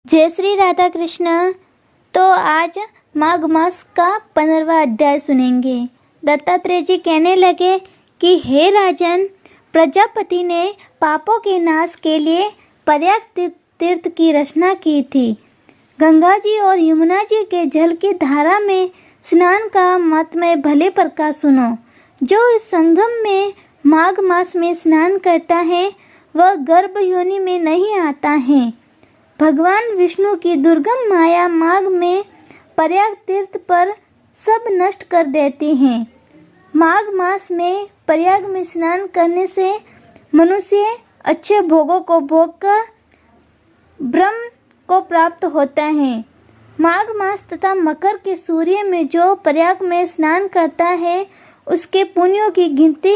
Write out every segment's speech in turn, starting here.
जय श्री राधा कृष्ण। तो आज माघ मास का 15वां अध्याय सुनेंगे। दत्तात्रेय जी कहने लगे कि हे राजन, प्रजापति ने पापों के नाश के लिए प्रयाग तीर्थ की रचना की थी। गंगा जी और यमुना जी के जल की धारा में स्नान का महात्म्य भले प्रकार सुनो। जो इस संगम में माघ मास में स्नान करता है वह गर्भ योनि में नहीं आता है। भगवान विष्णु की दुर्गम माया माघ में प्रयाग तीर्थ पर सब नष्ट कर देती हैं। माघ मास में प्रयाग में स्नान करने से मनुष्य अच्छे भोगों को भोगकर ब्रह्म को प्राप्त होता है। माघ मास तथा मकर के सूर्य में जो प्रयाग में स्नान करता है उसके पुण्यों की गिनती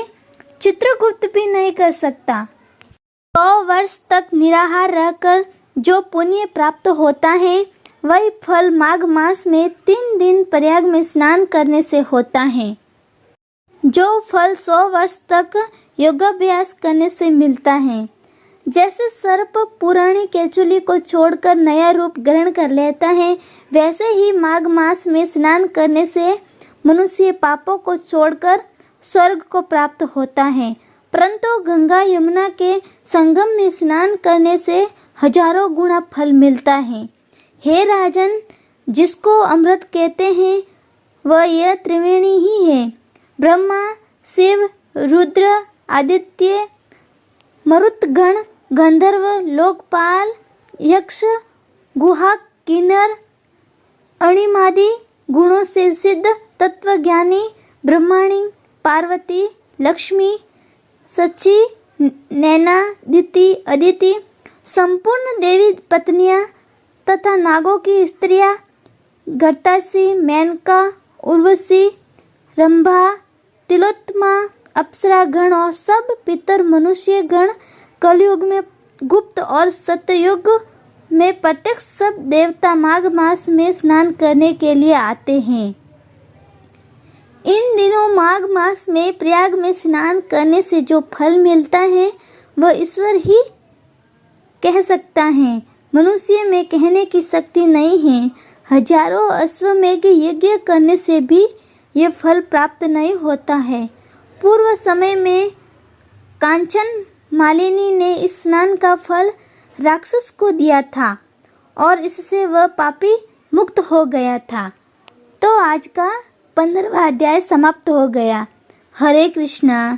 चित्रगुप्त भी नहीं कर सकता। 100 वर्ष तक निराहार रहकर जो पुण्य प्राप्त होता है वही फल माघ मास में 3 दिन प्रयाग में स्नान करने से होता है। जो फल 100 वर्ष तक योगाभ्यास करने से मिलता है। जैसे सर्प पुरानी केचुली को छोड़कर नया रूप ग्रहण कर लेता है, वैसे ही माघ मास में स्नान करने से मनुष्य पापों को छोड़कर स्वर्ग को प्राप्त होता है। परंतु गंगा यमुना के संगम में स्नान करने से हजारों गुना फल मिलता है। हे राजन, जिसको अमृत कहते हैं वह यह त्रिवेणी ही है। ब्रह्मा, शिव, रुद्र, आदित्य, मरुतगण, गंधर्व, लोकपाल, यक्ष, गुहा, किन्नर, अणिमादि गुणों से सिद्ध तत्वज्ञानी ब्रह्माणी, पार्वती, लक्ष्मी, सची, नैना, दिति, अदिति, संपूर्ण देवी पत्नियां तथा नागों की स्त्रियां, घटासी, मेनका, उर्वशी, रंभा, तिलोत्तमा, अप्सरा गण और सब पितर मनुष्य गण कलयुग में गुप्त और सत्ययुग में प्रत्यक्ष सब देवता माघ मास में स्नान करने के लिए आते हैं। इन दिनों माघ मास में प्रयाग में स्नान करने से जो फल मिलता है वह ईश्वर ही कह सकता है। मनुष्य में कहने की शक्ति नहीं है। हजारों अश्वमेघ यज्ञ करने से भी ये फल प्राप्त नहीं होता है। पूर्व समय में कांचन मालिनी ने इस स्नान का फल राक्षस को दिया था और इससे वह पापी मुक्त हो गया था। तो आज का 15वां अध्याय समाप्त हो गया। हरे कृष्णा।